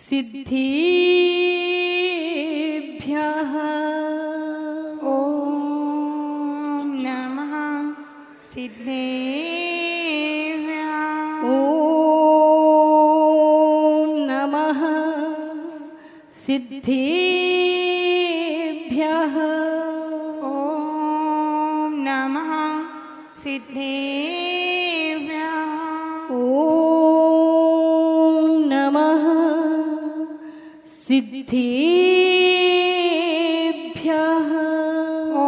सिद्धिभ्यः ॐ नमः सिद्धेभ्यः ॐ नमः सिद्धिभ्यः ॐ नमः सिद्धेभ्यः ॐ नमः सिद्धिभ्यः ॐ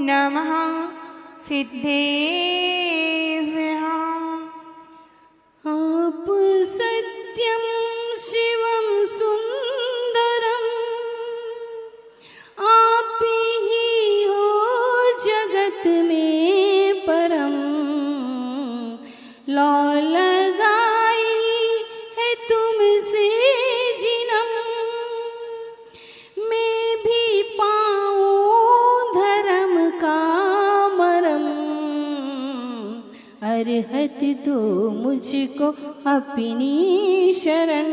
नमः सिद्धेभ्यः आप सत्यं शिवं सुंदरम् आप ही हो जगत में परम लौ लगाई है तुमसे जिनम मैं भी पाऊं धर्म का मरम अरहत दो मुझको अपनी शरण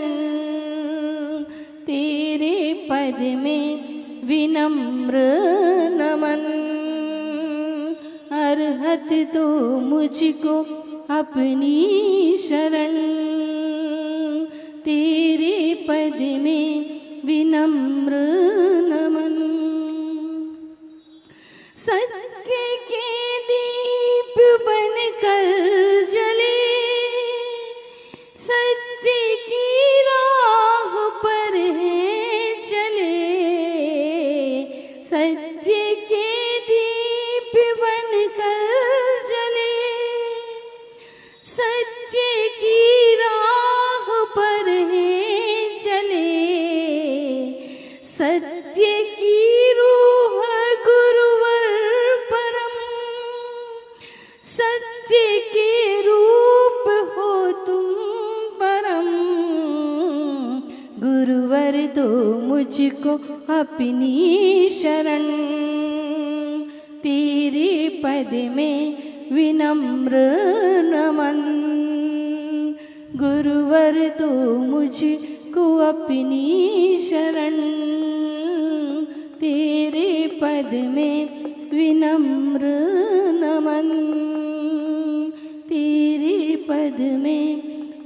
तेरे पद में विनम्र नमन अरहत दो मुझको अपनी शरण तेरे पद में विनम्र नमन सत्य के दीप बनकर जले सत्य की राह पर है चले सत्य के दीप बनकर जले सत्य की राह पर है चले सत्य की रूह गुरुवर परम सत्य के रूप हो तुम परम गुरुवर दो मुझको अपनी शरण तेरे पद में विनम्र नमन गुरुवर दो मुझको अपनी शरण तेरे पद में विनम्र नमन तेरे पद में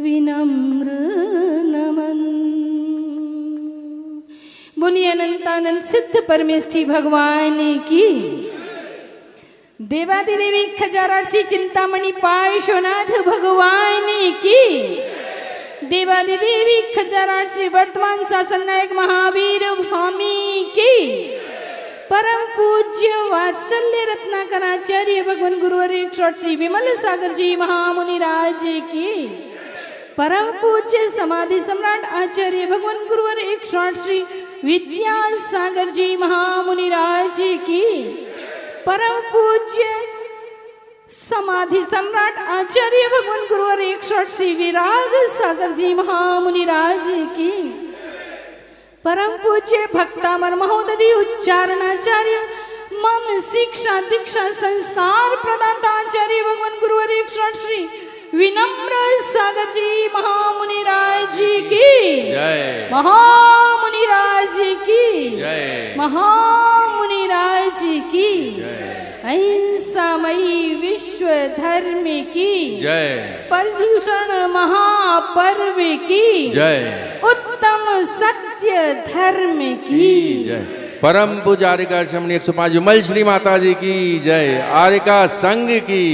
विनम्र नमन। बोलिए अनंतानंद सिद्ध परमेष्ठी भगवान की। देवादिदेवी खजाराची चिंतामणि पार्श्वनाथ भगवान की। देवादिदेवी खजाराची वर्तमान शासन नायक महावीर स्वामी की। परम पूज्य वात्सल्य रत्नाकराचार्य भगवान गुरुवर श्री विमल सागर जी महामुनि राज की। परम पूज्य समाधि सम्राट आचार्य भगवान गुरुवर श्री विद्यासागर जी महामुनि राज की। परम पूज्य समाधि सम्राट आचार्य भगवान गुरुवर श्री विराग सागर जी महामुनि राज की। परम पूज्य भक्तामर महोदधि उच्चारणाचार्य मम शिक्षा दीक्षा संस्कार प्रदाता आचार्य भगवान गुरुवर श्री विनम्र सागर जी महामुनि राज की जय। महामुनि राज की जय। महामुनि राज की जय। अहिंसामयी विश्व धर्म की जय। पर्युषण महापर्व की जय। उत्तम सत्य धर्म की जय। परम पूज्य आर्यका शमनी 105 विमल श्री माता जी की जय। आर्यका संघ की।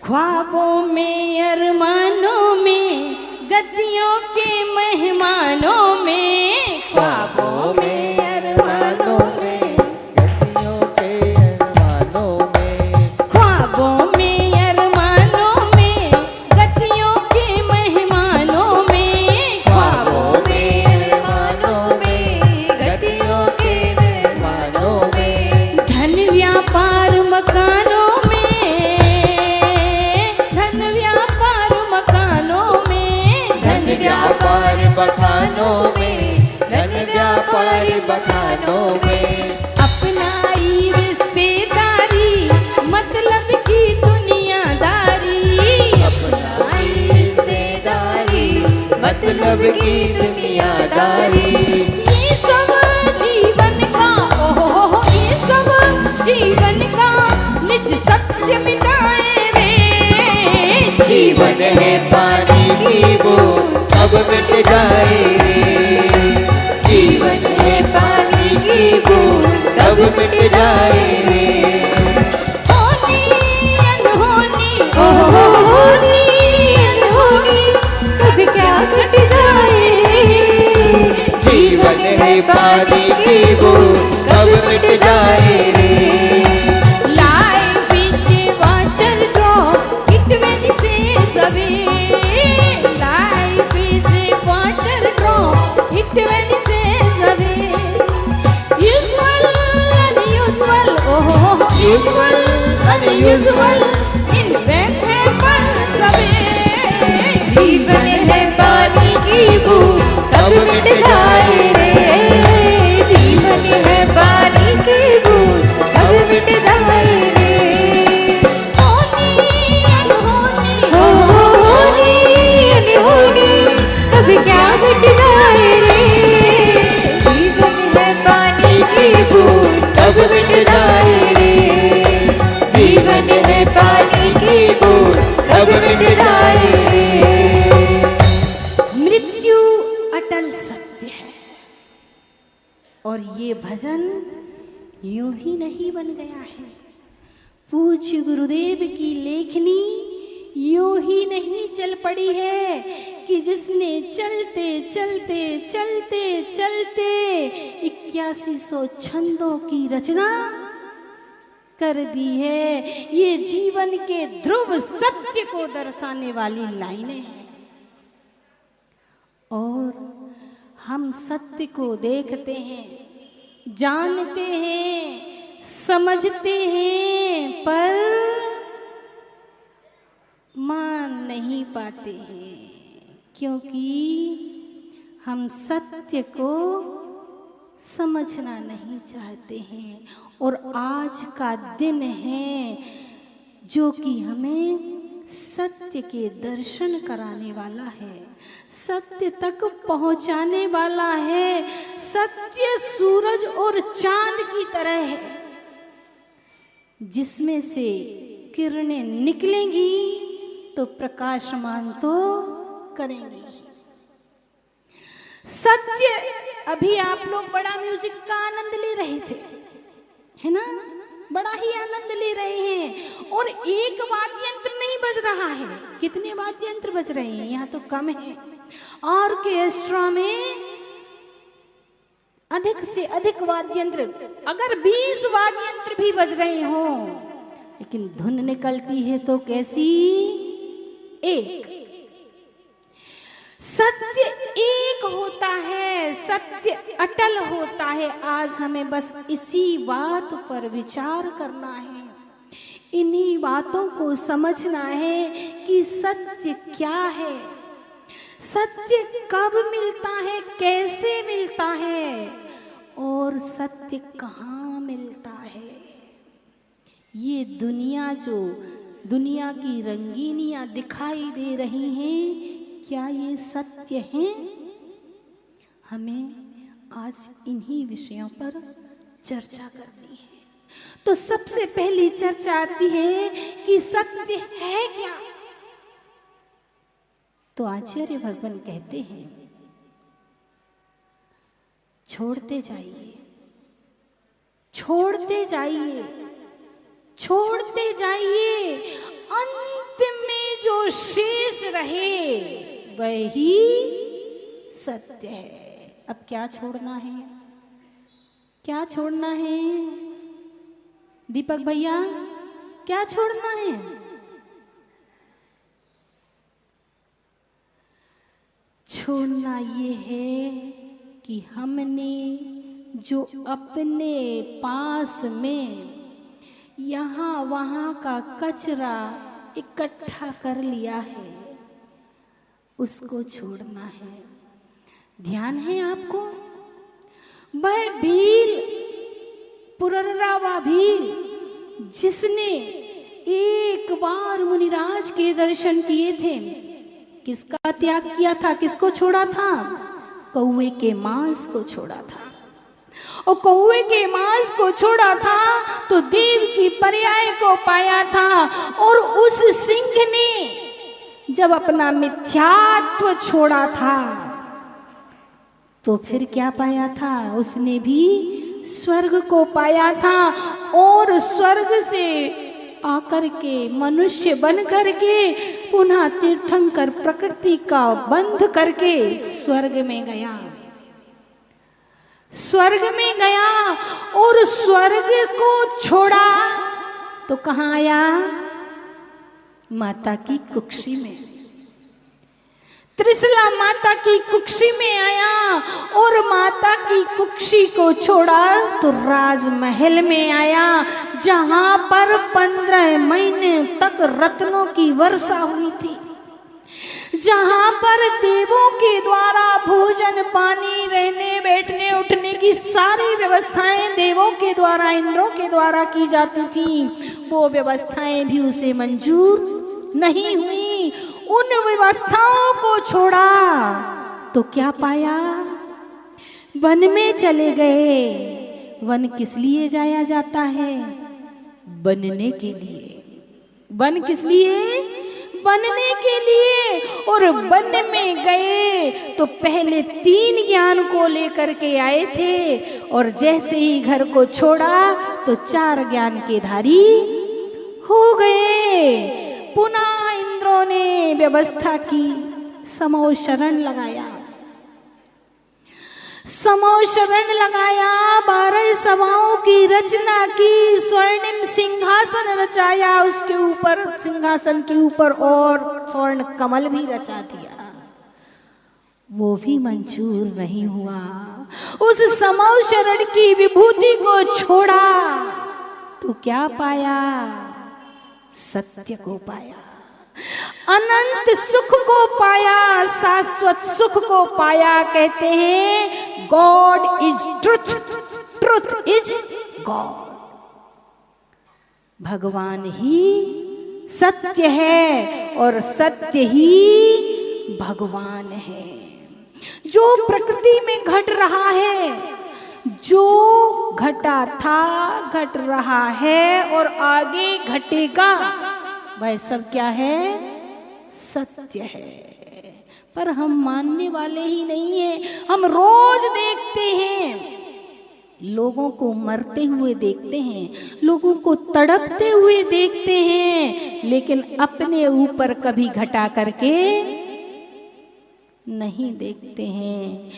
ख्वाबों में अरमानों में गतियों के मेहमानों में ख्वाबों में अरमानों में गतियों के अरमानों में ख्वाबों में अरमानों में गतियों के मेहमानों में ख्वाबों में अरमानों में गतियों के मेहमानों में धन व्यापार मकानों में धन व्यापार मकानों में धन व्यापार बखानों में धन व्यापार सबकी दुनियादारी। ये सब जीवन का ओहो ये सब जीवन का निज सत्य मिटाए रे। जीवन है पानी की बूंद अब मिट जाए रे। जीवन है पानी की बूंद अब मिट जाए रे। होनी अनहोनी ओहो होनी अनहोनी कभी क्या घट जाए। जीवन है पानी की बूंद अब मिट जाए रे। Life is a water drop, it will says away. Life is a water drop, it will says away. Usual, unusual, oh, usual, unusual, in bed happens away. जीवन है पानी की बूंद अब मिट जाए रे। जीवन है पानी की बूंद अब मिट जाए रे। होनी अनहोनी कभी क्या घट जाए रे। जीवन है पानी की बूंद अब मिट जाए रे। जीवन है पानी की बूंद अब मिट जाए रे। मृत्यु अटल सत्य है और ये भजन यूं ही नहीं बन गया है। पूज्य गुरुदेव की लेखनी यूं ही नहीं चल पड़ी है कि जिसने चलते चलते चलते चलते 8100 छंदों की रचना कर दी है। ये जीवन के ध्रुव सत्य को दर्शाने वाली लाइनें हैं और हम सत्य को देखते हैं, जानते हैं, समझते हैं पर मान नहीं पाते हैं क्योंकि हम सत्य को समझना नहीं चाहते हैं। और आज का दिन है जो कि हमें सत्य के दर्शन कराने वाला है, सत्य तक पहुंचाने वाला है। सत्य सूरज और चांद की तरह है जिसमें से किरणें निकलेंगी तो प्रकाशमान तो करेंगी। सत्य अभी आप लोग बड़ा म्यूजिक का आनंद ले रहे थे, है ना? बड़ा ही आनंद ले रहे हैं और एक वाद्य यंत्र नहीं बज रहा है। कितने वाद्य यंत्र बज रहे हैं? यहाँ तो कम है। ऑर्केस्ट्रा में अधिक से अधिक वाद्य यंत्र, अगर 20 वाद्य यंत्र भी बज रहे हो लेकिन धुन निकलती है तो कैसी? एक। सत्य एक होता है, सत्य अटल होता है। आज हमें बस इसी बात पर विचार करना है, इन्हीं बातों को समझना है कि सत्य क्या है, सत्य कब मिलता है, कैसे मिलता है और सत्य कहाँ मिलता है। ये दुनिया की रंगीनियां दिखाई दे रही हैं, क्या ये सत्य हैं? हमें आज इन्हीं विषयों पर चर्चा करनी है। तो सबसे पहली चर्चा आती है कि सत्य है क्या? तो आचार्य भगवान कहते हैं, छोड़ते जाइए, छोड़ते जाइए, छोड़ते जाइए, अंत में जो शेष रहे वही सत्य है। अब क्या छोड़ना है? क्या छोड़ना है दीपक भैया? क्या छोड़ना है? छोड़ना ये है कि हमने जो अपने पास में यहाँ वहाँ का कचरा इकट्ठा कर लिया है, उसको छोड़ना है। ध्यान है आपको? वह भील, पुरर्रावा भील, जिसने एक बार मुनिराज के दर्शन किए थे, किसका त्याग किया था, किसको छोड़ा था? कौवे के मांस को छोड़ा था। और कौवे के मांस को छोड़ा था तो देव की पर्याय को पाया था। और उस सिंह ने जब अपना मिथ्यात्व छोड़ा था तो फिर क्या पाया था? उसने भी स्वर्ग को पाया था। और स्वर्ग से आकर के मनुष्य बन करके पुनः तीर्थंकर प्रकृति का बंध करके स्वर्ग में गया। स्वर्ग में गया और स्वर्ग को छोड़ा तो कहाँ आया? माता की कुक्षी में। त्रिशला माता की कुक्षी में आया और माता की कुक्षी को छोड़ा तो राजमहल में आया, जहां पर 15 महीने तक रत्नों की वर्षा हुई थी, जहां पर देवों के द्वारा भोजन पानी रहने बैठने उठने की सारी व्यवस्थाएं देवों के द्वारा इंद्रों के द्वारा की जाती थी। वो व्यवस्थाएं भी उसे मंजूर नहीं हुई। उन व्यवस्थाओं को छोड़ा तो क्या पाया? वन में चले गए। वन किस लिए जाया जाता है? बनने के लिए। वन किस लिए? बनने के लिए। और वन में गए तो पहले 3 ज्ञान को लेकर के आए थे और जैसे ही घर को छोड़ा तो 4 ज्ञान के धारी हो गए। पुनः इंद्रों ने व्यवस्था की, समो शरण लगाया, समो शरण लगाया, 12 सभाओं की रचना की, स्वर्णिम सिंहासन रचाया, उसके ऊपर सिंहासन के ऊपर और स्वर्ण कमल भी रचा दिया। वो भी मंजूर नहीं हुआ। उस समो शरण की विभूति को छोड़ा तो क्या पाया? सत्य को पाया, अनंत सुख को पाया, शाश्वत सुख को पाया। कहते हैं God is truth, truth is God. भगवान ही सत्य है और सत्य ही भगवान है। जो प्रकृति में घट रहा है, जो घटा था, घट रहा है और आगे घटेगा, वह सब क्या है? सत्य है। पर हम मानने वाले ही नहीं हैं। हम रोज देखते हैं, लोगों को मरते हुए देखते हैं, लोगों को तड़पते हुए देखते हैं, लेकिन अपने ऊपर कभी घटा करके नहीं देखते हैं।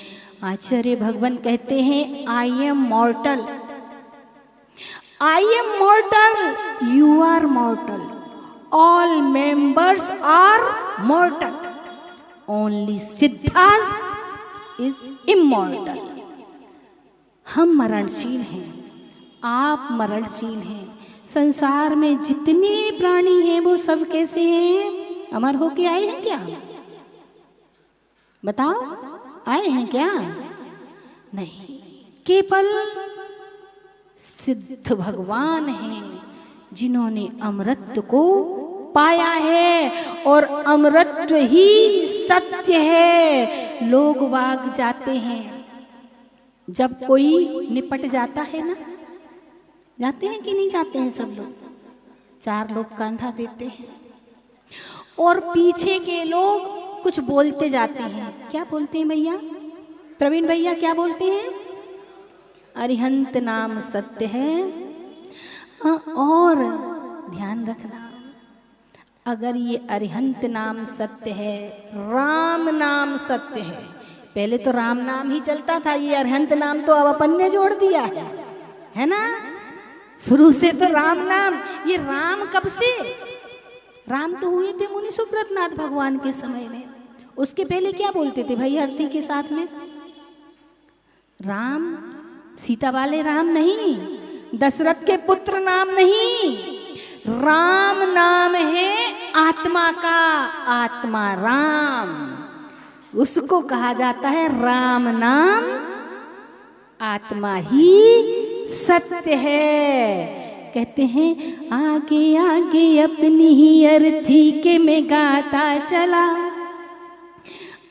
आचार्य भगवान कहते हैं I am mortal, I am mortal, you are mortal, all members are mortal, only Siddhartha is immortal. हम मरणशील हैं, आप मरणशील हैं। संसार में जितने प्राणी हैं वो सब कैसे हैं? अमर होके आए हैं क्या? बताओ, आए हैं क्या? नहीं, केवल सिद्ध भगवान हैं जिन्होंने अमृत को पाया है और अमृत ही सत्य है। लोग वाग जाते हैं, जब कोई निपट जाता है ना, जाते हैं कि नहीं जाते हैं? सब लोग, 4 लोग कंधा देते हैं और पीछे के लोग कुछ बोलते जाते हैं। क्या बोलते हैं भैया? प्रवीण भैया क्या बोलते हैं? अरिहंत नाम सत्य है। और ध्यान रखना, अगर ये अरिहंत नाम सत्य है, राम नाम सत्य है। पहले तो राम नाम ही चलता था, ये अरिहंत नाम तो अब अपन ने जोड़ दिया है ना? शुरू से तो राम नाम। ये राम कब से? राम तो हुए थे मुनि सुब्रतनाथ भगवान के समय में। उसके पहले क्या बोलते थे भाई आरती के साथ में? राम, सीता वाले राम नहीं, दशरथ के पुत्र नाम नहीं, राम नाम है आत्मा का, आत्मा राम, उसको कहा जाता है राम नाम। आत्मा ही सत्य है। कहते हैं आगे आगे अपनी ही अर्थी के में गाता चला,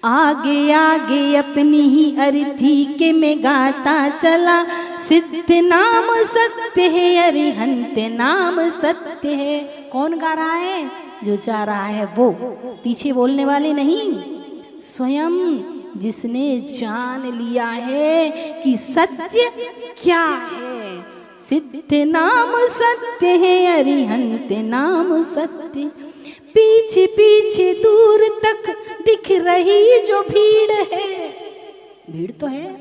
आगे आगे अपनी ही अर्थी के में गाता चला, सिद्ध नाम सत्य है, अरिहंत नाम सत्य है। कौन गा रहा है? जो जा रहा है वो, पीछे बोलने वाले नहीं। स्वयं जिसने जान लिया है कि सत्य क्या है। सिद्ध नाम सत्य है, अरिहंत नाम सत्य। पीछे पीछे दूर तक दिख रही जो भीड़ है, भीड़ तो है,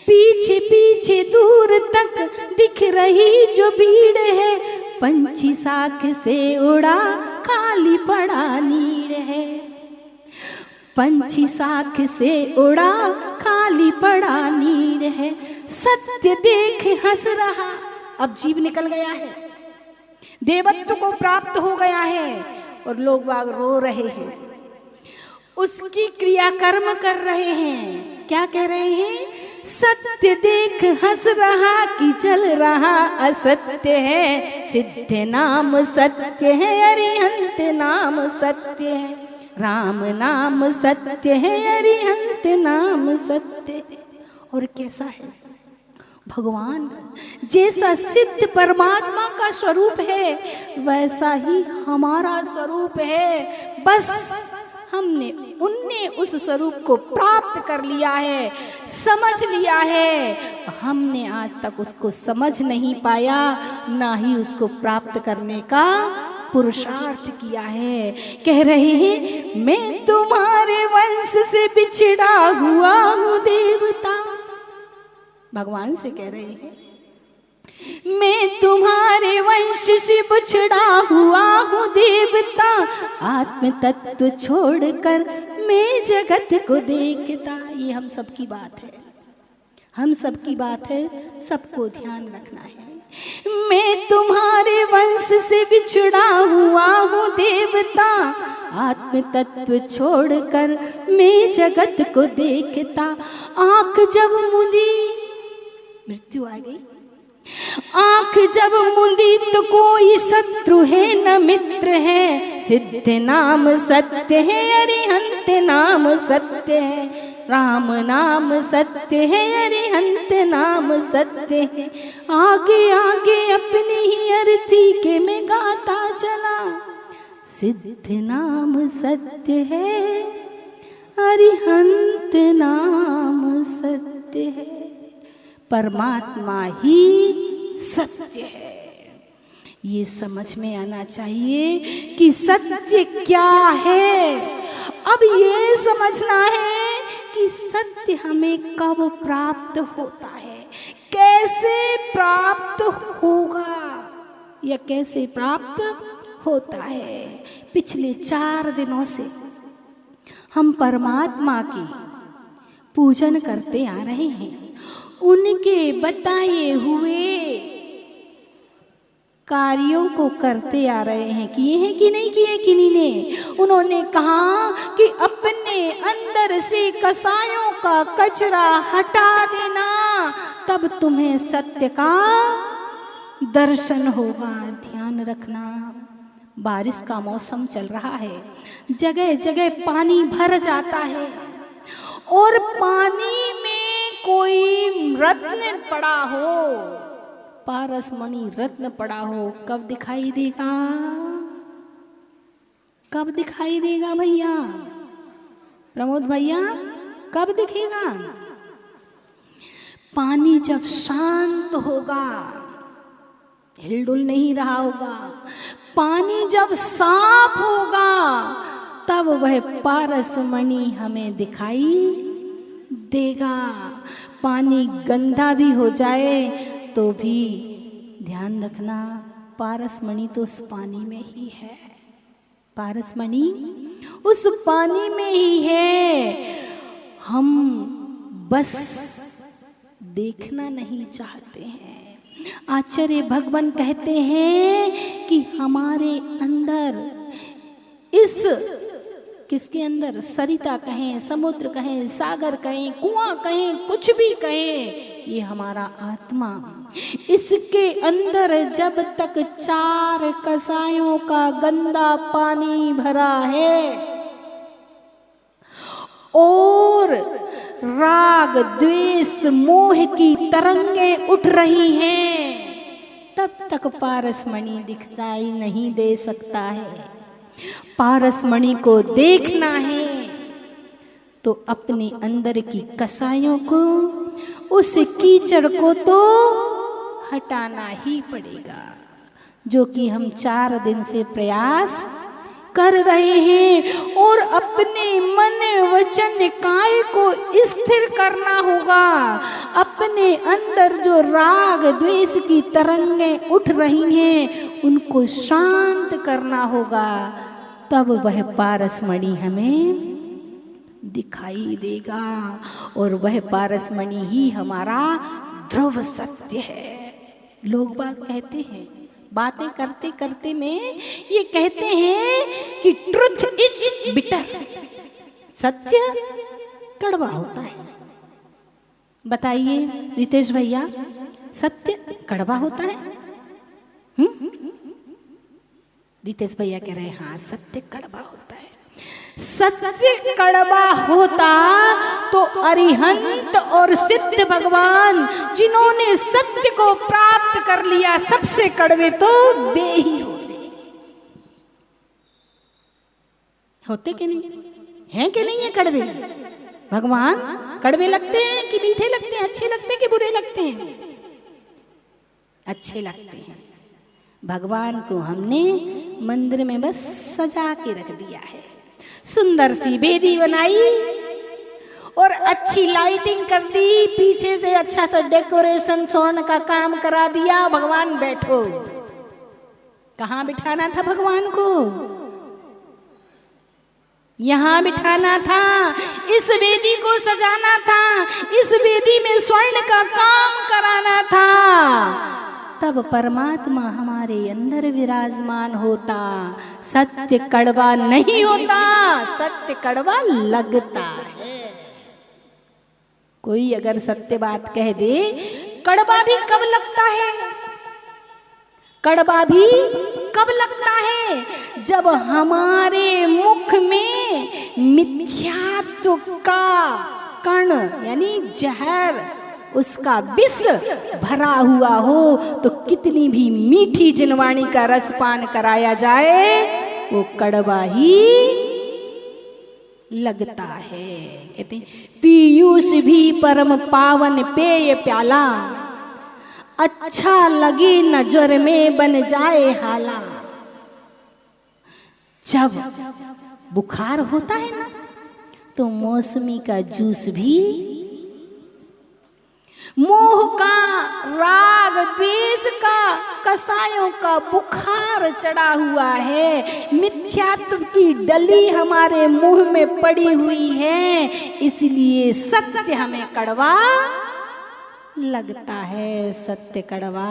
पीछे पीछे दूर तक दिख रही जो भीड़ है, पंछी साख से उड़ा खाली पड़ा नीड़ है। पंछी साख से उड़ा खाली पड़ा नीड़ है। सत्य देख हंस रहा, अब जीव निकल गया है, देवत्व को प्राप्त हो गया है और लोग बाग रो रहे हैं, उसकी क्रिया कर्म कर रहे हैं। क्या कह रहे हैं? सत्य देख हंस रहा कि चल रहा असत्य है। सिद्ध नाम सत्य है, अरिहंत नाम सत्य है। राम नाम सत्य है, अरिहंत नाम सत्य है। और कैसा है भगवान? जैसा सिद्ध परमात्मा का स्वरूप है वैसा ही हमारा स्वरूप है। बस उनने उस स्वरूप को प्राप्त कर लिया है, समझ लिया है। हमने आज तक उसको समझ नहीं पाया, ना ही उसको प्राप्त करने का पुरुषार्थ किया है। कह रहे हैं मैं तुम्हारे वंश से बिछड़ा हुआ हूँ देवता। भगवान से कह रहे हैं मैं तुम्हारे वंश से बिछड़ा हुआ हूँ देवता। आत्म तत्व छोड़कर मैं जगत को देखता। ये हम सबकी बात है, हम सबकी बात है, सबको ध्यान रखना है। मैं तुम्हारे वंश से बिछड़ा हुआ हूँ देवता। आत्म तत्व छोड़कर मैं जगत को देखता। आंख जब मुंदी, मृत्यु आ गई। आंख जब मुंदी तो कोई शत्रु है न मित्र है। सिद्ध नाम सत्य है, अरिहंत नाम सत्य है। राम नाम सत्य है, अरिहंत नाम सत्य है। आगे आगे अपनी ही अर्थी के में गाता चला। सिद्ध नाम सत्य है, अरिहंत नाम सत्य है। परमात्मा ही सत्य है। ये समझ में आना चाहिए कि सत्य क्या है। अब ये समझना है कि सत्य हमें कब प्राप्त होता है, कैसे प्राप्त होगा या कैसे प्राप्त होता है। पिछले 4 दिनों से हम परमात्मा की पूजन करते आ रहे हैं। उनके बताए हुए कार्यों को करते आ रहे हैं। किए हैं कि नहीं किए किन्हीं ने? उन्होंने कहा कि अपने अंदर से कसायों का कचरा हटा देना, तब तुम्हें सत्य का दर्शन होगा। ध्यान रखना, बारिश का मौसम चल रहा है, जगह जगह पानी भर जाता है और पानी में कोई रत्न पड़ा हो, पारसमणि रत्न पड़ा हो, कब दिखाई देगा? कब दिखाई देगा भैया? प्रमोद भैया, कब दिखेगा? पानी जब शांत होगा, हिलडुल नहीं रहा होगा, पानी जब साफ होगा, तब वह पारसमणि हमें दिखाई देगा। पानी गंदा भी हो जाए तो भी ध्यान रखना, पारसमणि तो उस पानी में ही है। पारसमणि उस पानी में ही है। हम बस देखना नहीं चाहते हैं। आचार्य भगवान कहते हैं कि हमारे अंदर इस किसके अंदर, सरिता कहें, समुद्र कहें, सागर कहें, कुआं कहें, कुछ भी कहें, ये हमारा आत्मा, इसके अंदर जब तक 4 कसायों का गंदा पानी भरा है और राग द्वेष मोह की तरंगें उठ रही हैं, तब तक पारसमणि दिखाई नहीं दे सकता है। पारसमणि को देखना है तो अपने अंदर की कसायों को, उस कीचड़ को तो हटाना ही पड़ेगा, जो कि हम 4 दिन से प्रयास कर रहे हैं। और अपने मन वचन काय को स्थिर करना होगा। अपने अंदर जो राग द्वेष की तरंगें उठ रही हैं उनको शांत करना होगा, तब वह पारसमणि हमें दिखाई देगा। और वह पारसमणि ही हमारा ध्रुव सत्य है। लोग बात कहते हैं, बातें करते करते में ये कहते हैं कि ट्रुथ इज बिटर, सत्य कड़वा होता है। बताइए रितेश भैया, सत्य कड़वा होता है? रितेश भैया कह रहे हैं हाँ सत्य कड़वा होता है। सत्य कड़वा होता तो अरिहंत और सिद्ध भगवान जिन्होंने सत्य को प्राप्त कर लिया, सबसे कड़वे तो वे ही होते कि नहीं? हैं कि नहीं है कड़वे? भगवान कड़वे लगते हैं कि मीठे लगते हैं? अच्छे लगते हैं कि बुरे लगते हैं? अच्छे लगते हैं। भगवान को हमने मंदिर में बस सजा के रख दिया है, सुंदर सी बेदी बनाई और अच्छी लाइटिंग कर दी, पीछे से अच्छा सा डेकोरेशन स्वर्ण का काम करा दिया। भगवान बैठो। कहाँ बिठाना था भगवान को? यहाँ बिठाना था, इस वेदी को सजाना था, इस वेदी में स्वर्ण का काम कराना था, तब परमात्मा हमारे अंदर विराजमान होता। सत्य कड़वा नहीं होता, सत्य कड़वा लगता है। कोई अगर सत्य बात कह दे, कड़वा भी कब लगता है? कड़वा भी कब लगता है? जब हमारे मुख में मिथ्यात्व का कण यानी जहर, उसका विष भरा हुआ हो, तो कितनी भी मीठी जिनवाणी का रसपान कराया जाए वो कड़वा ही लगता है। कहते हैं पीयूष भी परम पावन पेय प्याला, अच्छा लगे नजर में बन जाए हाला। जब बुखार होता है ना, तो मौसमी का जूस भी, मोह का, राग द्वेष का, कसायों का बुखार चढ़ा हुआ है, मिथ्यात्व की डली हमारे मुंह में पड़ी हुई है, इसलिए सत्य हमें कड़वा लगता है। सत्य कड़वा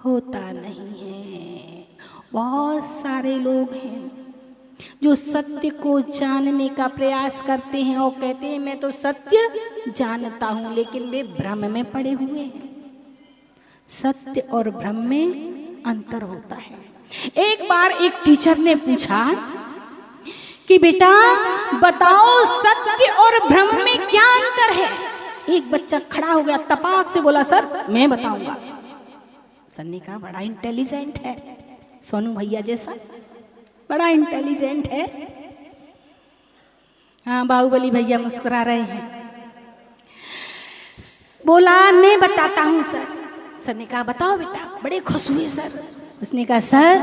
होता नहीं है। बहुत सारे लोग हैं जो सत्य को जानने का प्रयास करते हैं और कहते हैं मैं तो सत्य जानता हूं, लेकिन वे भ्रम में पड़े हुए हैं। सत्य और भ्रम में अंतर होता है। एक बार एक टीचर ने पूछा कि बेटा बताओ सत्य और भ्रम में क्या अंतर है? एक बच्चा खड़ा हो गया, तपाक से बोला सर मैं बताऊंगा। सर ने कहा बड़ा इंटेलिजेंट है, सोनू भैया जैसा बड़ा इंटेलिजेंट है। हाँ बाहुबली भैया मुस्कुरा रहे हैं। बोला मैं बताता हूँ सर। सर ने कहा बताओ बेटा। बड़े खुश हुए सर। उसने कहा सर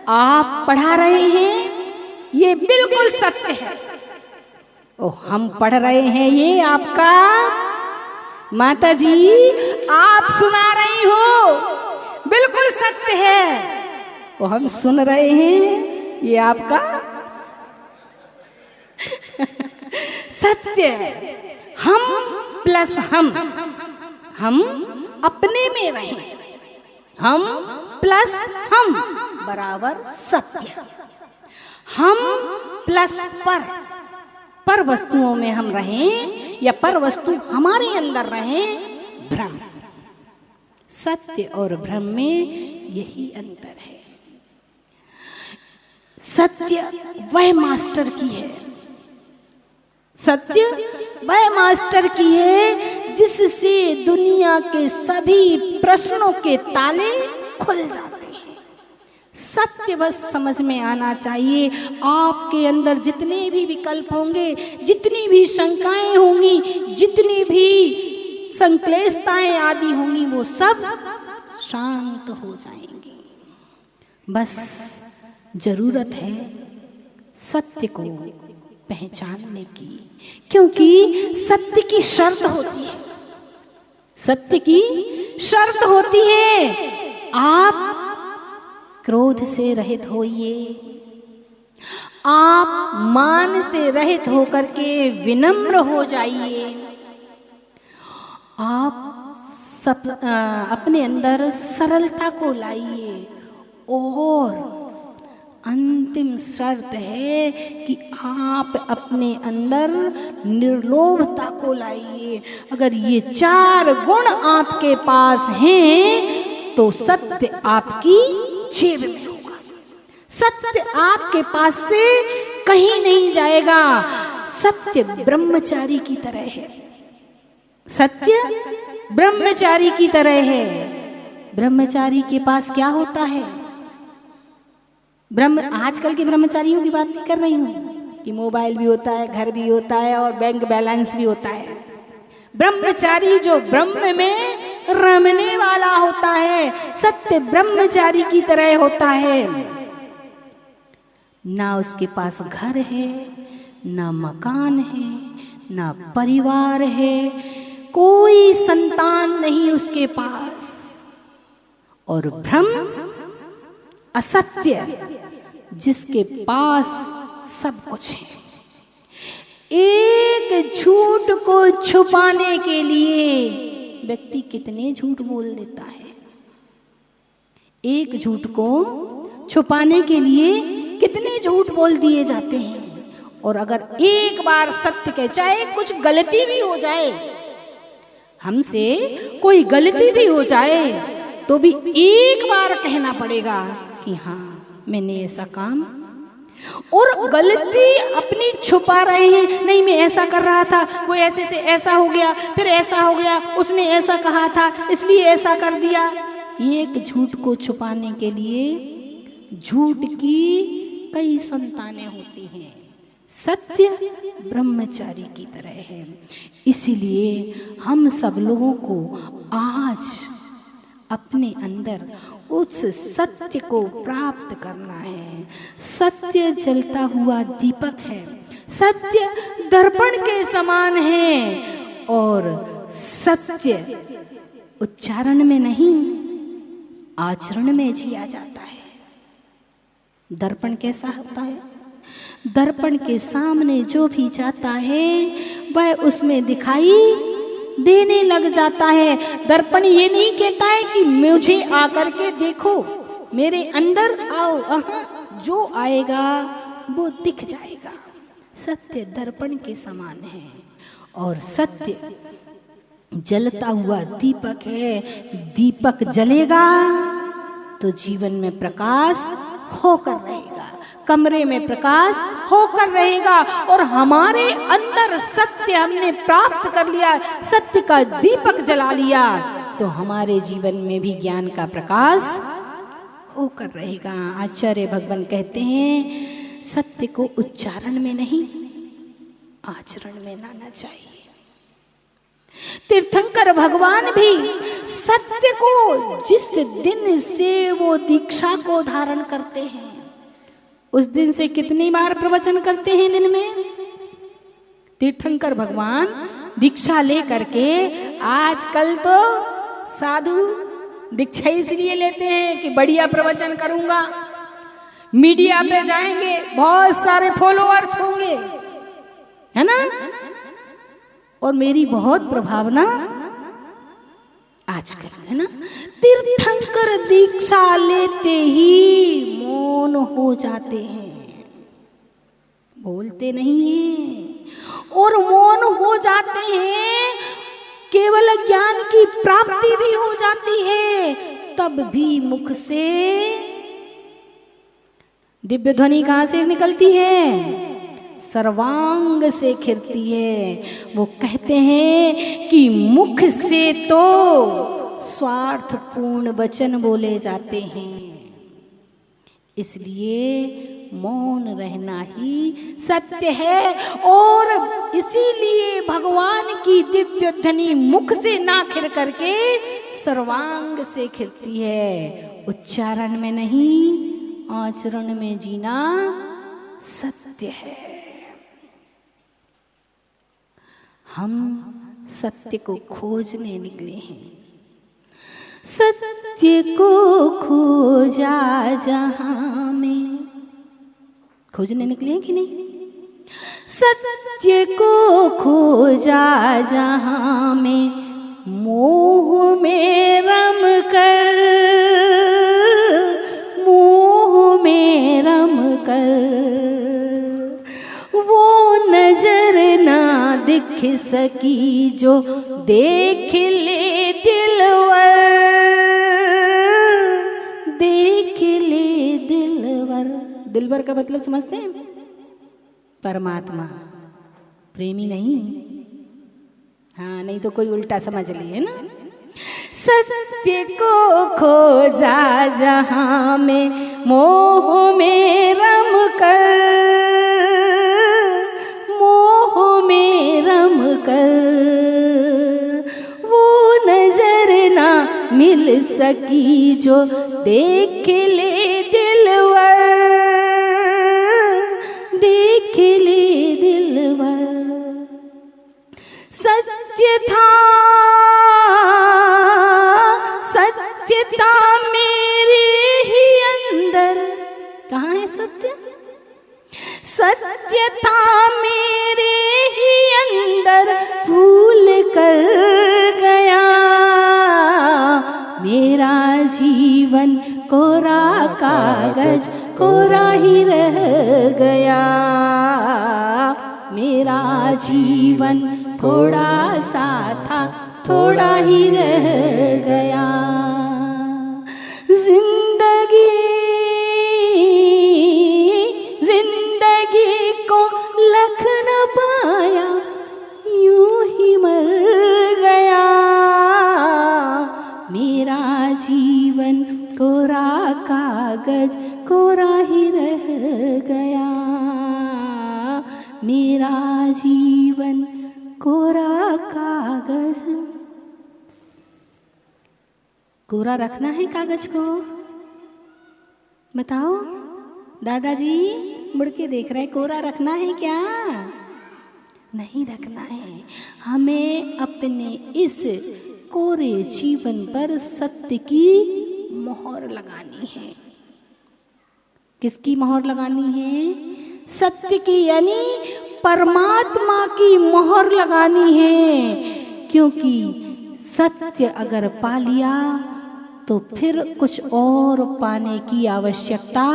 आप पढ़ा रहे हैं ये बिल्कुल सत्य है। ओ हम पढ़ रहे हैं ये आपका माता जी आप सुना रही हो बिल्कुल सत्य है। वो हम सुन रहे हैं ये आपका सत्य है। हम प्लस हम अपने में रहें, हम प्लस हम बराबर सत्य। हम प्लस पर वस्तुओं में हम रहें या पर वस्तु हमारे अंदर रहें, भ्रम। सत्य और भ्रम में यही अंतर है। सत्य वह मास्टर की है सत्य वह मास्टर की है जिससे दुनिया के सभी प्रश्नों के ताले खुल जाते हैं। सत्य बस समझ में आना चाहिए। आपके अंदर जितने भी विकल्प होंगे, जितनी भी शंकाएं होंगी, जितनी भी संक्लेशताएं आदि होंगी, वो सब शांत हो जाएंगी। बस जरूरत है सत्य को पहचानने की, क्योंकि सत्य की शर्त होती है। सत्य की शर्त होती है आप क्रोध से रहित होइए, आप मान से रहित होकर के विनम्र हो जाइए, आप अपने अंदर सरलता को लाइए, और अंतिम शर्त है कि आप अपने अंदर निर्लोभता को लाइए। अगर ये 4 गुण आपके पास हैं तो सत्य आपकी जेब में होगा, सत्य आपके पास से कहीं नहीं जाएगा। सत्य ब्रह्मचारी की तरह है, सत्य ब्रह्मचारी की तरह है। ब्रह्मचारी के पास क्या होता है? आजकल के ब्रह्मचारियों की बात नहीं कर रही हूं कि मोबाइल भी होता है, घर भी होता है और बैंक बैलेंस भी होता है। ब्रह्मचारी जो ब्रह्म में रमने वाला होता है, सत्य ब्रह्मचारी की तरह होता है। ना उसके पास घर है, ना मकान है, ना परिवार है, कोई संतान नहीं उसके पास, और ब्रह्म असत्य जिसके पास सब कुछ है। एक झूठ को छुपाने के लिए व्यक्ति कितने झूठ बोल देता है। एक झूठ को छुपाने के लिए कितने झूठ बोल दिए जाते हैं। और अगर एक बार सत्य कहे, चाहे कुछ गलती भी हो जाए, हमसे कोई गलती भी हो जाए, तो भी एक बार कहना पड़ेगा कि हाँ मैंने ऐसा काम, और गलती अपनी छुपा रहे हैं। नहीं, मैं ऐसा कर रहा था, वो ऐसे से ऐसा हो गया, फिर ऐसा हो गया, उसने ऐसा कहा था इसलिए ऐसा कर दिया। एक झूठ को छुपाने के लिए झूठ की कई संतानें होती हैं। सत्य ब्रह्मचारी की तरह है। इसीलिए हम सब लोगों को आज अपने अंदर उस सत्य को प्राप्त करना है। सत्य जलता हुआ दीपक है, सत्य दर्पण के समान है, और सत्य उच्चारण में नहीं आचरण में जिया जाता है। दर्पण कैसा होता है? दर्पण के सामने जो भी जाता है वह उसमें दिखाई देने लग जाता है। दर्पण ये नहीं कहता है कि मुझे आकर के देखो, मेरे अंदर आओ, जो आएगा वो दिख जाएगा। सत्य दर्पण के समान है, और सत्य जलता हुआ दीपक है। दीपक जलेगा तो जीवन में प्रकाश होकर रहेगा, कमरे में प्रकाश होकर रहेगा, और हमारे अंदर सत्य हमने प्राप्त कर लिया, सत्य का दीपक जला लिया, तो हमारे जीवन में भी ज्ञान का प्रकाश होकर रहेगा। आचार्य भगवान कहते हैं सत्य को उच्चारण में नहीं आचरण में लाना चाहिए। तीर्थंकर भगवान भी सत्य को जिस दिन से वो दीक्षा को धारण करते हैं, उस दिन से कितनी बार प्रवचन करते हैं दिन में? तीर्थंकर भगवान दीक्षा ले करके, आजकल तो साधु दीक्षा इसलिए लेते हैं कि बढ़िया प्रवचन करूंगा, मीडिया पे जाएंगे, बहुत सारे फॉलोअर्स होंगे, है ना, और मेरी बहुत प्रभावना आजकल, है ना। तीर्थंकर दीक्षा लेते ही मौन हो जाते हैं, बोलते नहीं हैं, और मौन हो जाते हैं। केवल ज्ञान की प्राप्ति भी हो जाती है, तब भी मुख से दिव्य ध्वनि कहां से निकलती है? सर्वांग से खिलती है। वो कहते हैं कि मुख से तो स्वार्थपूर्ण वचन बोले जाते हैं, इसलिए मौन रहना ही सत्य है। और इसीलिए भगवान की दिव्य ध्वनि मुख से ना खिल करके सर्वांग से खिलती है। उच्चारण में नहीं, आचरण में जीना सत्य है। हम सत्य को खोजने निकले हैं। सत्य को खोजा जहां में, खोजने निकले हैं कि नहीं? सत्य को खोजा जहां में, मोह में रम कर, मोह में रम कर, वो नजर ना दिख सकी जो देख ले दिलवर, देख ले दिलवर। दिलवर का मतलब समझते हैं? परमात्मा, प्रेमी नहीं। हाँ, नहीं तो कोई उल्टा समझ लिए ना। सत्य को खोजा जहां में, मोह में रम कर, मोह में रम कर, वो नजर ना मिल सकी जो देख ले दिलवर, देख ले दिलवर। सत्य था, सत्य था मेरे ही अंदर। कहाँ है सत्य? सत्य था मेरे ही अंदर, भूल कर गया मेरा जीवन, कोरा कागज कोरा ही रह गया, मेरा जीवन थोड़ा सा था, थोड़ा ही रह गया। जिंदगी, जिंदगी को लख न पाया, यूं ही मर गया, मेरा जीवन कोरा कागज कोरा ही रह गया, मेरा जीवन कोरा कागज। कोरा रखना है कागज को? बताओ दादाजी, मुड़ के देख रहे, कोरा रखना है क्या? नहीं रखना है। हमें अपने इस कोरे जीवन पर सत्य की मोहर लगानी है। किसकी मोहर लगानी है? सत्य की, यानी परमात्मा की मोहर लगानी है। क्योंकि सत्य अगर पा लिया तो फिर कुछ और पाने की आवश्यकता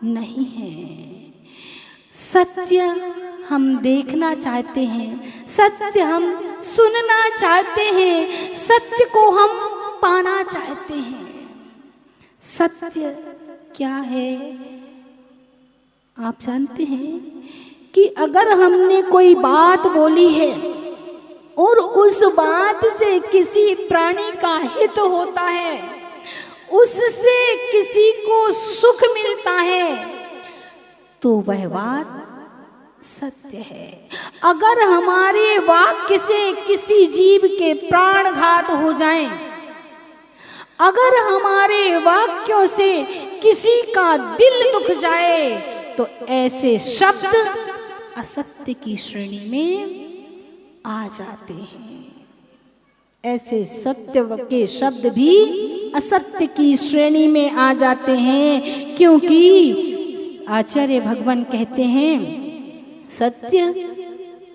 नहीं है। सत्य हम देखना चाहते हैं, सत्य हम सुनना चाहते हैं, सत्य को हम पाना चाहते हैं। सत्य क्या है आप जानते हैं? कि अगर हमने कोई बात बोली है और उस बात से किसी प्राणी का हित होता है, उससे किसी को सुख मिलता है, तो वह बात सत्य है। अगर हमारे वाक्य से किसी जीव के प्राणघात हो जाएं, अगर हमारे वाक्यों से किसी का दिल दुख जाए, तो ऐसे शब्द असत्य की श्रेणी में आ जाते हैं। ऐसे सत्य के शब्द भी असत्य की श्रेणी में आ जाते हैं। क्योंकि आचार्य भगवान कहते हैं, सत्य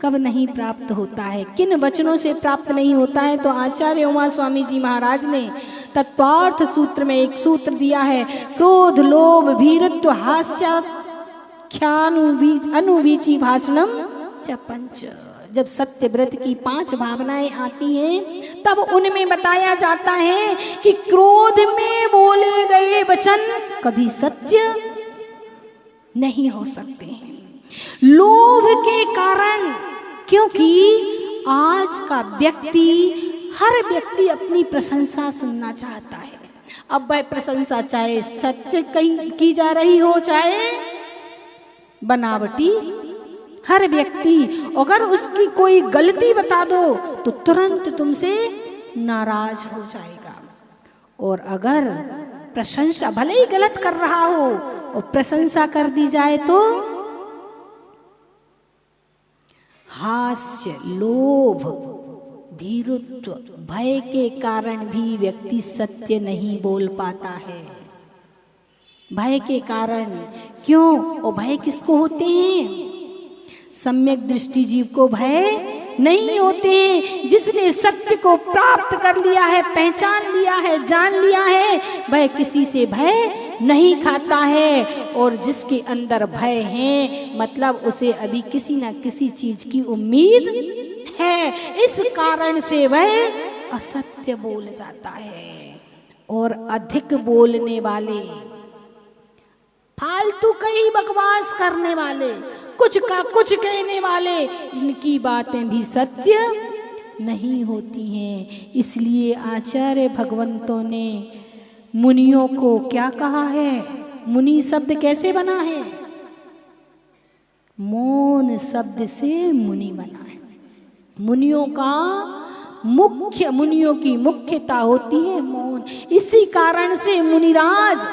कब नहीं प्राप्त होता है, किन वचनों से प्राप्त नहीं होता है। तो आचार्य उमा स्वामी जी महाराज ने तत्वार्थ सूत्र में एक सूत्र दिया है, क्रोध लोभ भीरत्व हास्य अनुवीची भाषणम च पंच। जब सत्य व्रत की 5 भावनाएं आती हैं, तब उनमें बताया जाता है कि क्रोध में बोले गए वचन कभी सत्य नहीं हो सकते हैं। लोभ के कारण, क्योंकि आज का हर व्यक्ति अपनी प्रशंसा सुनना चाहता है। अब वह प्रशंसा चाहे सत्य की जा रही हो, चाहे बनावटी, हर व्यक्ति अगर उसकी कोई गलती बता दो तो तुरंत तुमसे नाराज हो जाएगा। और अगर प्रशंसा, भले ही गलत कर रहा हो और प्रशंसा कर दी जाए तो हास्य, लोभ, भीरुत्व, भय के कारण भी व्यक्ति सत्य नहीं बोल पाता है। भय के कारण, क्यों? और भय किसको होते हैं? सम्यक दृष्टि जीव को भय नहीं होते। जिसने सत्य को प्राप्त कर लिया है, पहचान लिया है, जान लिया है, वह किसी से भय नहीं खाता है। और जिसके अंदर भय है, मतलब उसे अभी किसी ना किसी चीज की उम्मीद है, इस कारण से वह असत्य बोल जाता है। और अधिक बोलने वाले, फालतू कई बकवास करने वाले, कुछ का कुछ कहने वाले, इनकी बातें भी सत्य नहीं होती हैं। इसलिए आचार्य भगवंतों ने मुनियों को क्या कहा है? मुनि शब्द कैसे बना है? मौन शब्द से मुनि बना है। मुनियों की मुख्यता होती है मौन। इसी कारण से मुनिराज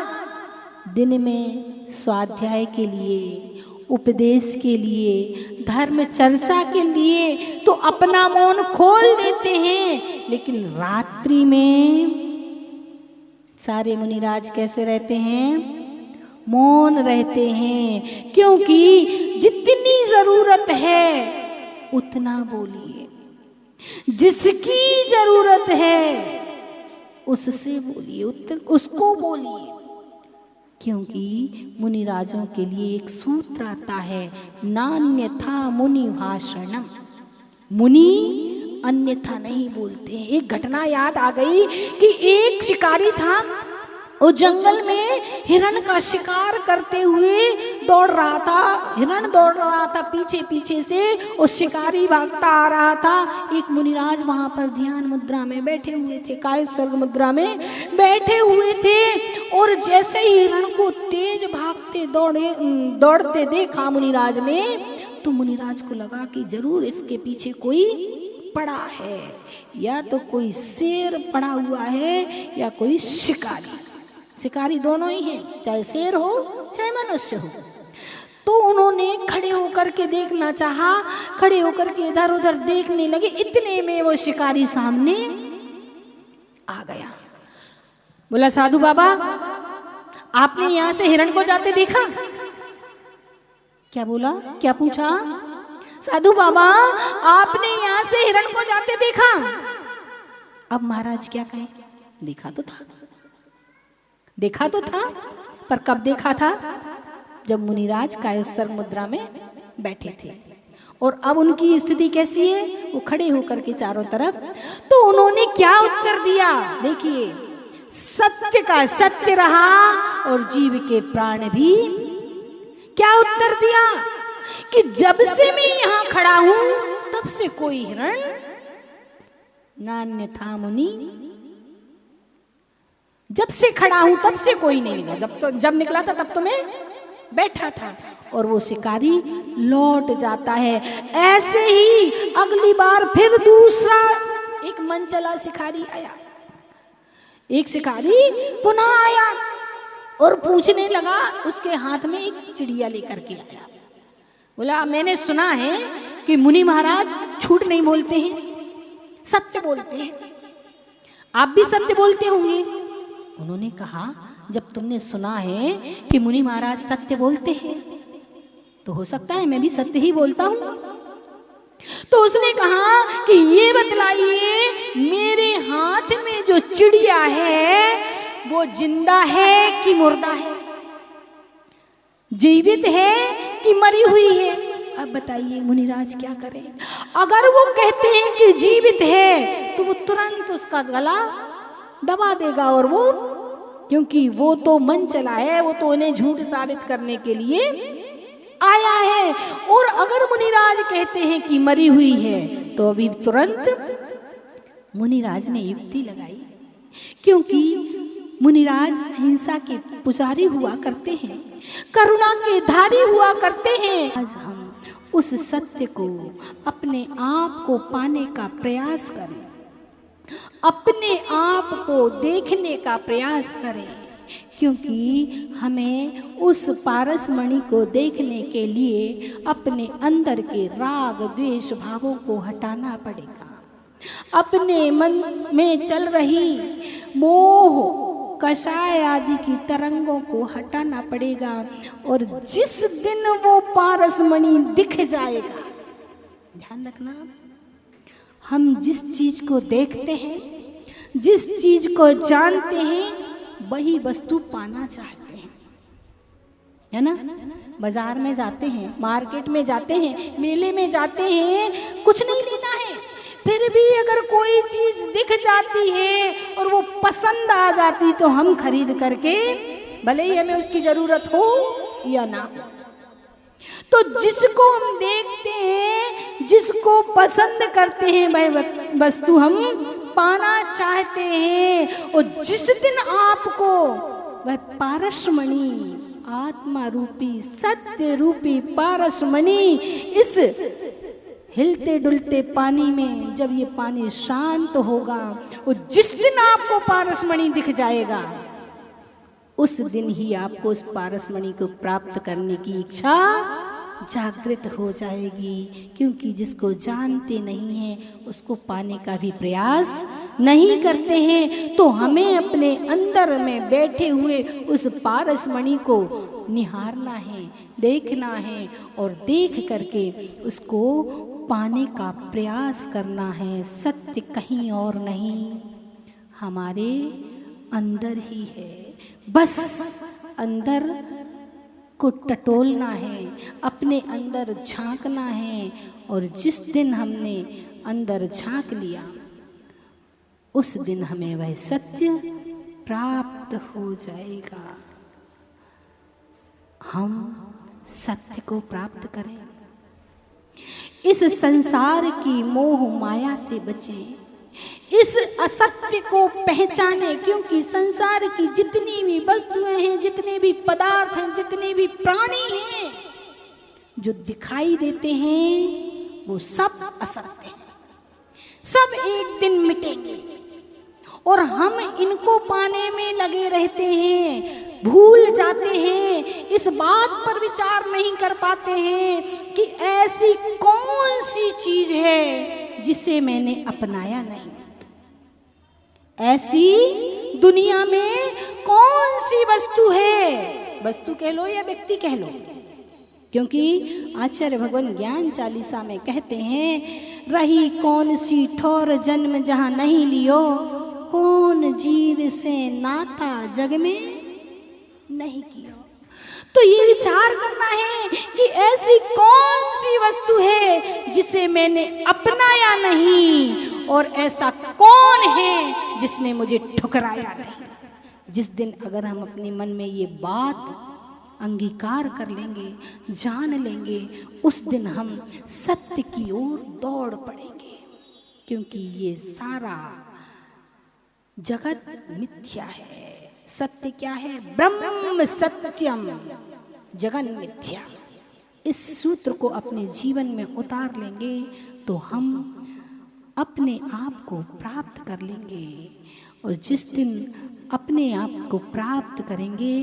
दिन में स्वाध्याय के लिए, उपदेश के लिए, धर्म चर्चा के लिए तो अपना मौन खोल देते हैं, लेकिन रात्रि में सारे मुनिराज कैसे रहते हैं? मौन रहते हैं। क्योंकि जितनी जरूरत है उतना बोलिए, जिसकी जरूरत है उससे बोलिए, उसको बोलिए। क्योंकि मुनिराजों के लिए एक सूत्र आता है, नान्यथा मुनि भाषणम। मुनि अन्यथा नहीं बोलते हैं। एक घटना याद आ गई कि एक शिकारी था, वो जंगल में हिरण का शिकार करते हुए दौड़ रहा था। हिरण दौड़ रहा था पीछे पीछे से, और शिकारी भागता आ रहा था। एक मुनिराज वहां पर ध्यान मुद्रा में बैठे हुए थे, कायस्वर्ग मुद्रा में बैठे हुए थे। और जैसे ही हिरण को तेज भागते दौड़ते देखा मुनिराज ने, तो मुनिराज को लगा कि जरूर इसके पीछे कोई पड़ा है, या तो कोई शेर पड़ा हुआ है या कोई शिकारी। शिकारी दोनों ही हैं, चाहे शेर हो चाहे मनुष्य हो। तो उन्होंने खड़े होकर के देखना चाहा, खड़े होकर के इधर उधर देखने लगे। इतने में वो शिकारी सामने आ गया। बोला, साधु बाबा, आपने यहां से हिरण को जाते देखा? क्या बोला? क्या पूछा? साधु बाबा, आपने यहां से हिरण को जाते देखा? अब महाराज क्या कहे? देखा तो था, पर कब देखा था? जब मुनिराज कायस्वर्ग मुद्रा में बैठे थे। और अब उनकी स्थिति कैसी है? वो खड़े होकर के चारों तरफ। तो उन्होंने क्या उत्तर दिया? देखिए, सत्य का सत्य रहा और जीव के प्राण भी। क्या उत्तर दिया? कि जब से मैं यहां खड़ा हूं तब से कोई हिरण नान्यथा मुनि। जब से खड़ा हूं तब से कोई नहीं मिला। जब निकला था तब तो मैं बैठा था। और वो शिकारी लौट जाता है। ऐसे ही अगली बार फिर दूसरा एक मनचला शिकारी आया। एक शिकारी पुनः आया और पूछने लगा, उसके हाथ में एक चिड़िया लेकर के आया। बोला, मैंने सुना है कि मुनि महाराज झूठ नहीं बोलते हैं, सत्य बोलते हैं। आप भी सत्य बोलते होंगे। उन्होंने कहा, जब तुमने सुना है कि मुनि महाराज सत्य बोलते हैं, तो हो सकता है मैं भी सत्य ही बोलता हूं। तो उसने कहा कि ये बतलाइए, मेरे हाथ में जो चिड़िया है वो जिंदा है कि मुर्दा है? जीवित है कि मरी हुई है? अब बताइए मुनिराज क्या करें? अगर वो कहते हैं कि जीवित है तो वो तुरंत उसका गला दबा देगा। और वो, क्योंकि वो तो मन चला है, वो तो उन्हें झूठ साबित करने के लिए आया है। और अगर मुनिराज कहते हैं कि मरी हुई है तो अभी तुरंत मुनिराज ने युक्ति लगाई, क्योंकि मुनिराज अहिंसा के पुजारी हुआ करते हैं, करुणा के धारी हुआ करते हैं। आज हम उस सत्य को अपने आप को पाने का प्रयास करें, अपने आप को देखने का प्रयास करें, क्योंकि हमें उस पारसमणि को देखने के लिए अपने अंदर के राग द्वेष भावों को हटाना पड़ेगा। अपने मन में चल रही मोह कषाय आदि की तरंगों को हटाना पड़ेगा। और जिस दिन वो पारसमणि दिख जाएगा, ध्यान रखना, हम जिस चीज को देखते हैं, जिस चीज को जानते हैं, वही वस्तु पाना चाहते हैं, है ना। बाजार में जाते हैं, मार्केट में जाते हैं, मेले में जाते हैं, कुछ नहीं लेना है, फिर भी अगर कोई चीज दिख जाती है और वो पसंद आ जाती तो हम खरीद करके, भले ही हमें उसकी जरूरत हो या ना। तो जिसको हम देखते हैं, जिसको पसंद करते हैं, वह वस्तु हम पाना चाहते हैं। और जिस दिन आपको वह पारसमणि, आत्मा रूपी सत्य रूपी पारसमणि इस हिलते डुलते पानी में, जब ये पानी शांत होगा, और जिस दिन आपको पारसमणि दिख जाएगा, उस दिन ही आपको उस पारसमणि को प्राप्त करने की इच्छा जागृत हो जाएगी। क्योंकि जिसको जानते नहीं हैं उसको पाने का भी प्रयास नहीं करते हैं। तो हमें अपने अंदर में बैठे हुए उस पारसमणि को निहारना है, देखना है, और देख करके उसको पाने का प्रयास करना है। सत्य कहीं और नहीं, हमारे अंदर ही है। बस अंदर को टटोलना है, अपने अंदर झांकना है। और जिस दिन हमने अंदर झांक लिया, उस दिन हमें वह सत्य प्राप्त हो जाएगा। हम सत्य को प्राप्त करें, इस संसार की मोह माया से बचें, इस असत्य को पहचाने। क्योंकि संसार की जितनी भी वस्तुएं हैं, जितने भी पदार्थ हैं, जितने भी प्राणी हैं जो दिखाई देते हैं, वो सब असत्य हैं, सब एक दिन मिटेंगे। और हम इनको पाने में लगे रहते हैं, भूल जाते हैं, इस बात पर विचार नहीं कर पाते हैं कि ऐसी कौन सी चीज है जिसे मैंने अपनाया नहीं। ऐसी दुनिया में कौन सी वस्तु है, वस्तु कह लो या व्यक्ति कह लो, क्योंकि आचार्य भगवान ज्ञान चालीसा में कहते हैं, रही कौन सी ठोर जन्म जहां नहीं लियो, कौन जीव से नाता जग में नहीं किया। तो ये विचार करना है कि ऐसी कौन सी वस्तु है जिसे मैंने अपनाया नहीं, और ऐसा कौन है जिसने मुझे ठुकराया नहीं। जिस दिन अगर हम अपने मन में ये बात अंगीकार कर लेंगे, जान लेंगे, उस दिन हम सत्य की ओर दौड़ पड़ेंगे। क्योंकि ये सारा जगत मिथ्या है। सत्य क्या है? ब्रह्म सत्यम जगन मिथ्या। इस सूत्र को अपने जीवन में उतार लेंगे तो हम अपने आप को प्राप्त कर लेंगे। और जिस दिन अपने आप को प्राप्त करेंगे,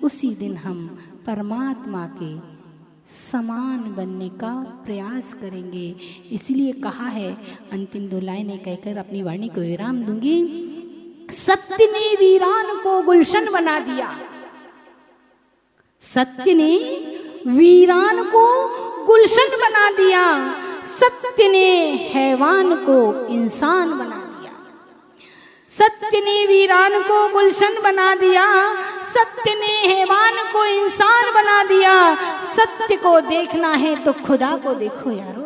उसी दिन हम परमात्मा के समान बनने का प्रयास करेंगे। इसलिए कहा है, अंतिम 2 लाइनें कहकर अपनी वाणी को विराम दूंगी। सत्य ने वीरान को गुलशन बना दिया, सत्य ने वीरान को गुलशन बना दिया, सत्य ने हैवान को इंसान बना दिया। सत्य ने वीरान को गुलशन बना दिया, सत्य ने हैवान को इंसान बना दिया। सत्य को देखना है तो खुदा को देखो यारो,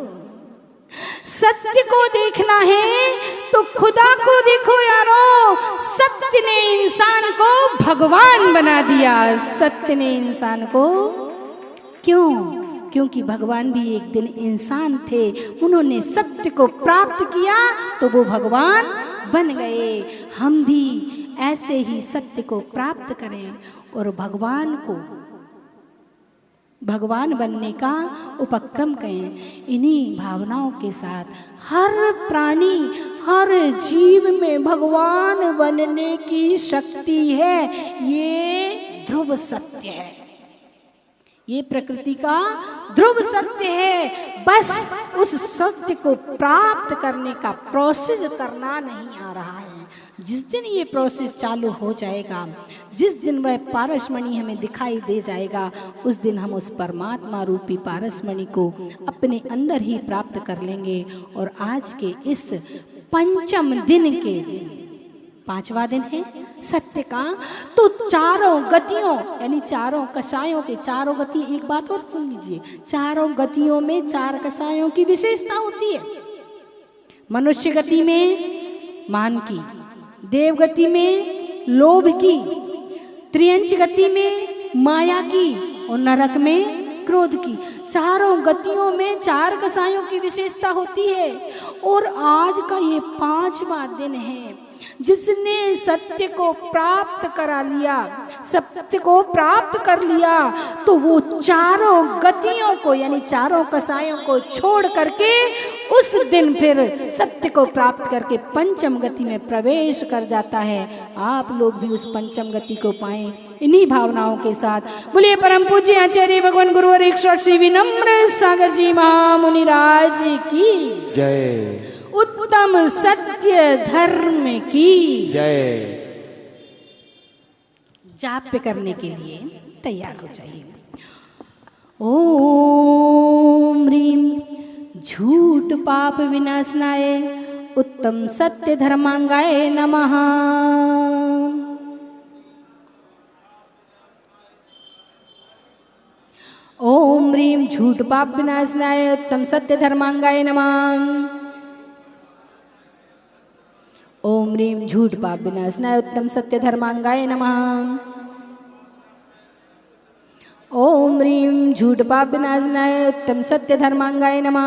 सत्य को देखना है तो खुदा को देखो यारो। सत्य ने इंसान को भगवान बना दिया, सत्य ने इंसान को क्यों? क्योंकि भगवान भी एक दिन इंसान थे, उन्होंने सत्य को प्राप्त किया तो वो भगवान बन गए। हम भी ऐसे ही सत्य को प्राप्त करें और भगवान बनने का उपक्रम करें। इन्हीं भावनाओं के साथ हर प्राणी, हर जीव में भगवान बनने की शक्ति है, ये ध्रुव सत्य है, ये प्रकृति का ध्रुव सत्य है। बस उस सत्य को प्राप्त करने का प्रोसेस करना नहीं आ रहा है। जिस दिन ये प्रोसेस चालू हो जाएगा, जिस दिन वह पारसमणि हमें दिखाई दे जाएगा, उस दिन हम उस परमात्मा रूपी पारसमणि को अपने अंदर ही प्राप्त कर लेंगे। और आज के इस पंचम दिन के दिन, 5वां दिन है सत्य का, तो चारों गतियों यानी चारों कषायों के चारों गति, एक बात और सुन लीजिए, चारों गतियों में 4 कषायों की विशेषता होती है। मनुष्य गति में मान की, देव गति में लोभ की, त्रियंच गति में माया की और नरक में क्रोध की। चारों गतियों में 4 कषायों की विशेषता होती है। और आज का ये 5वां दिन है, जिसने सत्य को प्राप्त करा लिया, सत्य को प्राप्त कर लिया, तो वो चारों गतियों को यानी चारों कषायों को छोड़ करके उस दिन फिर सत्य को प्राप्त करके पंचम गति में प्रवेश कर जाता है। आप लोग भी उस पंचम गति को पाएं इन्हीं भावनाओं के साथ। बोलिए परम पूज्य आचार्य भगवान गुरुवर एक श्री विनम्र सागर जी महामुनिराज की जय। उत्तम सत्य धर्म की जय। जाप करने के लिए तैयार हो जाइए। ओम ह्रीम झूठ पाप विनाशनाय उत्तम सत्य धर्मांगाय नमः। ओम ह्रीम झूठ पाप विनाशनाय उत्तम सत्य धर्मांगाय नमः। ओम ह्रीम झूठ पाप विनाशनाय उत्तम सत्य धर्मांगाय नमः। ओम ह्रीम झूठ पाप विनाशनाय उत्तम सत्य धर्मांगाय नमः।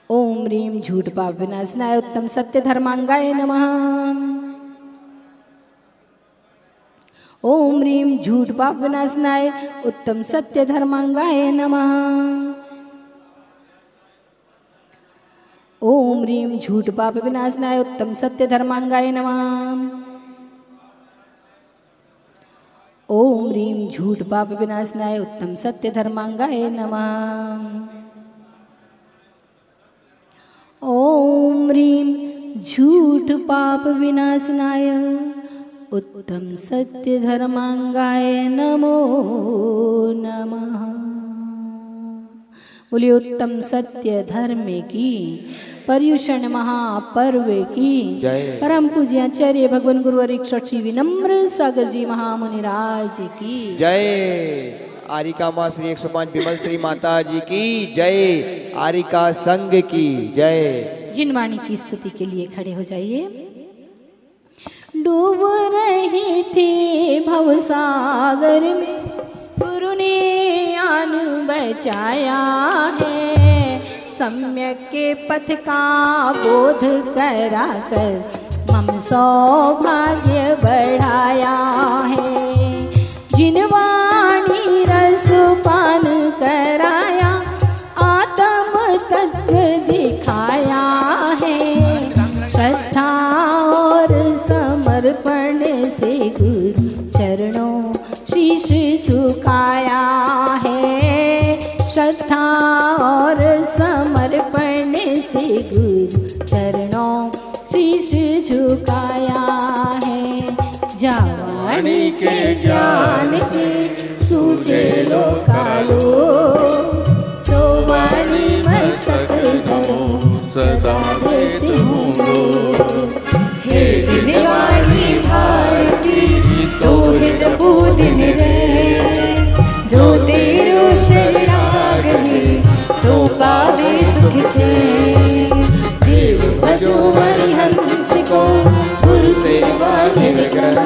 ओम ह्रीम झूठ पाप विनाशनाय उत्तम सत्य धर्मांगाय नमः। ओम ह्रीम झूठ पाप विनाशनाय उत्तम सत्य धर्मांगाय नमः। ओम ह्रीम झूठ पाप विनाशनाय उत्तम सत्य धर्मांगाय नमः। ओम ह्रीम झूठ पाप विनाशनाय उत्तम सत्य धर्मांगाय नमः। ओम ह्रीम झूठ पाप विनाशनाय उत्तम सत्य धर्मांगाय नमो नमः। बोलिए उत्तम सत्य धर्म की, पर्युषण महापर्व की जय। परम पूज्य आचार्य भगवान गुरुवर एक श्री विनम्र सागर जी महामुनिराज की जय। आरिका माँ श्री 105 विमल श्री माता जी की जय। आरिका संघ की जय। जिनवाणी की स्तुति के लिए खड़े हो जाइए। डूब रहे थे भवसागर में, गुरु ने आन बचाया है। सम्यक के पथ का बोध करा कर मम सौभाग्य बढ़ाया है। जिनवाणी रस पान कराया, आत्म तत्व दिखाया है। श्रद्धा और समर्पण से गुरु चरणों शीश झुकाया है। श्रद्धा और समर्पण से गुरु चरणों शीश झुकाया है। जावाणी के ज्ञान से सूझे लोकालो, तो वाणी मस्तक सदा देते होंगे। हे जिनवाणी भारती तो है जपो दिन रे। जो तेरो शरणागति सो पावे सुख चैन। देव भजो अरिहंत को गुरु सेवा निरंतर।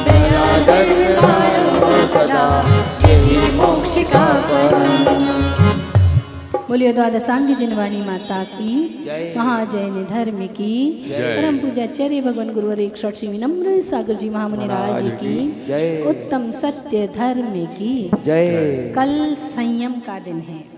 दया दर्द रहो सदा, यही मोक्ष का परम। बोलिए द्वादशांगी जिनवाणी माता की जय। महाजैन धर्म की जय। परम पूज्याचार्य भगवान गुरुवर 108 विनम्र सागर जी महामुनि राज की जय। उत्तम सत्य धर्म की। जय। कल संयम का दिन है।